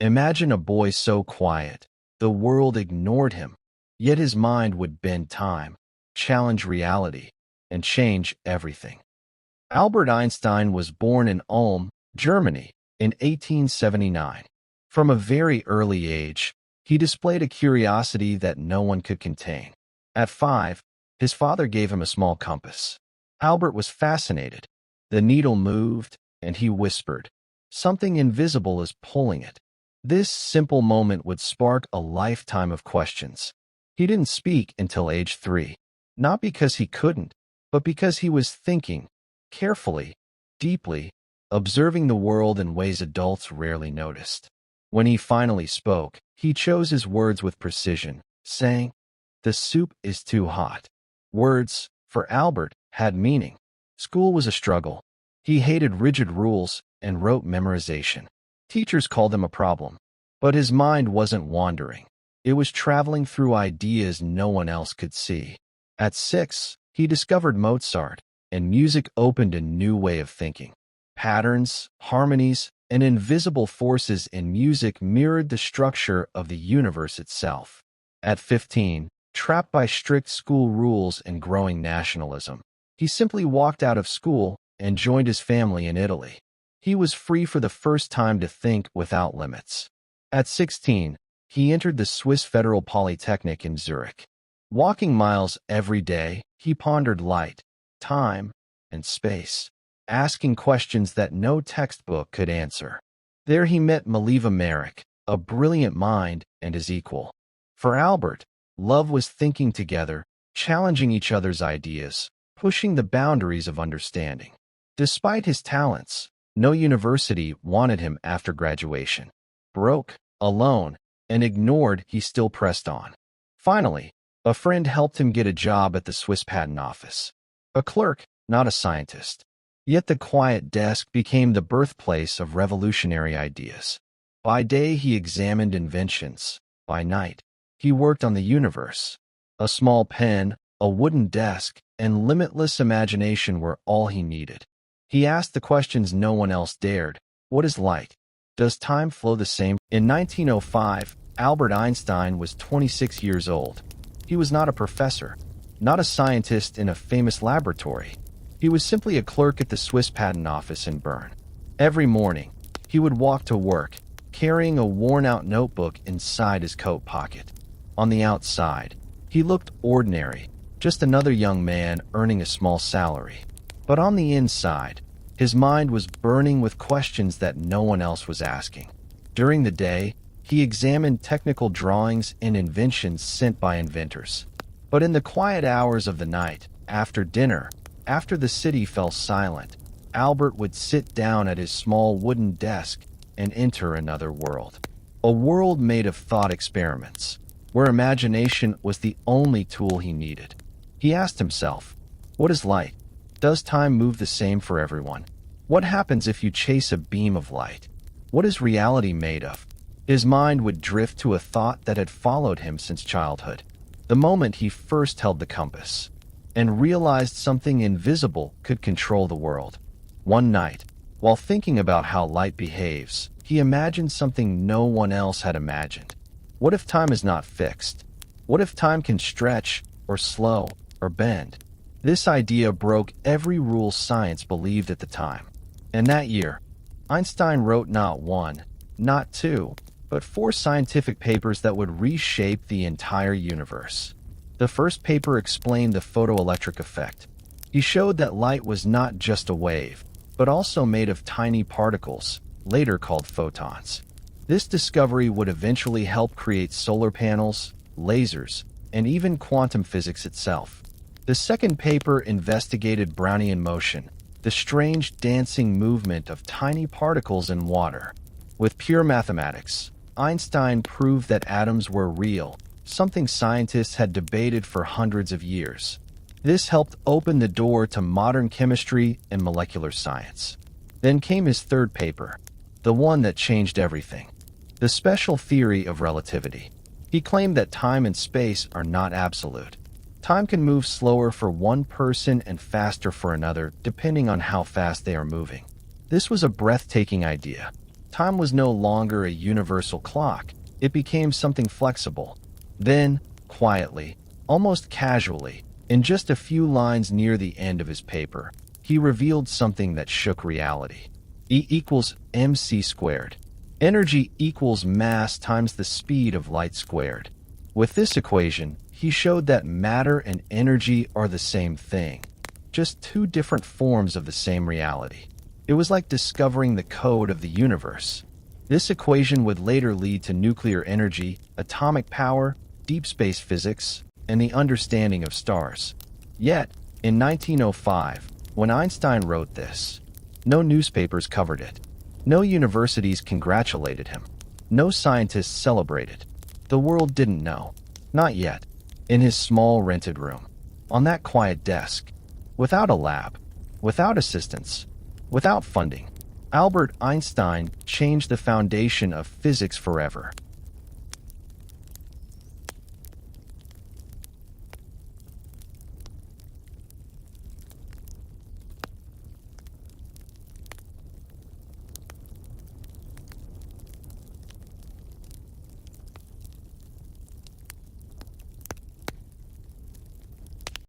Imagine a boy so quiet, the world ignored him, yet his mind would bend time, challenge reality, and change everything. Albert Einstein was born in Ulm, Germany, in 1879. From a very early age, he displayed a curiosity that no one could contain. At 5, his father gave him a small compass. Albert was fascinated. The needle moved, and he whispered, "Something invisible is pulling it." This simple moment would spark a lifetime of questions. He didn't speak until age 3, not because he couldn't, but because he was thinking, carefully, deeply, observing the world in ways adults rarely noticed. When he finally spoke, he chose his words with precision, saying, "The soup is too hot." Words, for Albert, had meaning. School was a struggle. He hated rigid rules and rote memorization. Teachers called him a problem. But his mind wasn't wandering. It was traveling through ideas no one else could see. At 6, he discovered Mozart, and music opened a new way of thinking. Patterns, harmonies, and invisible forces in music mirrored the structure of the universe itself. At 15, trapped by strict school rules and growing nationalism, he simply walked out of school and joined his family in Italy. He was free for the first time to think without limits. At 16, he entered the Swiss Federal Polytechnic in Zurich. Walking miles every day, he pondered light, time, and space, asking questions that no textbook could answer. There he met Mileva Merrick, a brilliant mind and his equal. For Albert, love was thinking together, challenging each other's ideas, pushing the boundaries of understanding. Despite his talents, no university wanted him after graduation. Broke, alone, and ignored, he still pressed on. Finally, a friend helped him get a job at the Swiss Patent Office. A clerk, not a scientist. Yet the quiet desk became the birthplace of revolutionary ideas. By day he examined inventions. By night, he worked on the universe. A small pen, a wooden desk, and limitless imagination were all he needed. He asked the questions no one else dared. What is light? Does time flow the same? In 1905, Albert Einstein was 26 years old. He was not a professor, not a scientist in a famous laboratory. He was simply a clerk at the Swiss Patent Office in Bern. Every morning, he would walk to work, carrying a worn-out notebook inside his coat pocket. On the outside, he looked ordinary, just another young man earning a small salary. But on the inside, his mind was burning with questions that no one else was asking. During the day, he examined technical drawings and inventions sent by inventors. But in the quiet hours of the night, after dinner, after the city fell silent, Albert would sit down at his small wooden desk and enter another world. A world made of thought experiments, where imagination was the only tool he needed. He asked himself, what is light? Does time move the same for everyone? What happens if you chase a beam of light? What is reality made of? His mind would drift to a thought that had followed him since childhood. The moment he first held the compass and realized something invisible could control the world. One night, while thinking about how light behaves, he imagined something no one else had imagined. What if time is not fixed? What if time can stretch, or slow, or bend? This idea broke every rule science believed at the time. And that year, Einstein wrote not 1, not 2, but 4 scientific papers that would reshape the entire universe. The first paper explained the photoelectric effect. He showed that light was not just a wave, but also made of tiny particles, later called photons. This discovery would eventually help create solar panels, lasers, and even quantum physics itself. The second paper investigated Brownian motion, the strange dancing movement of tiny particles in water. With pure mathematics, Einstein proved that atoms were real, something scientists had debated for hundreds of years. This helped open the door to modern chemistry and molecular science. Then came his third paper, the one that changed everything, the special theory of relativity. He claimed that time and space are not absolute. Time can move slower for one person and faster for another, depending on how fast they are moving. This was a breathtaking idea. Time was no longer a universal clock. It became something flexible. Then, quietly, almost casually, in just a few lines near the end of his paper, he revealed something that shook reality. E equals mc squared. Energy equals mass times the speed of light squared. With this equation, he showed that matter and energy are the same thing, just two different forms of the same reality. It was like discovering the code of the universe. This equation would later lead to nuclear energy, atomic power, deep space physics, and the understanding of stars. Yet, in 1905, when Einstein wrote this, no newspapers covered it. No universities congratulated him. No scientists celebrated. The world didn't know. Not yet. In his small rented room, on that quiet desk, without a lab, without assistants, without funding, Albert Einstein changed the foundation of physics forever.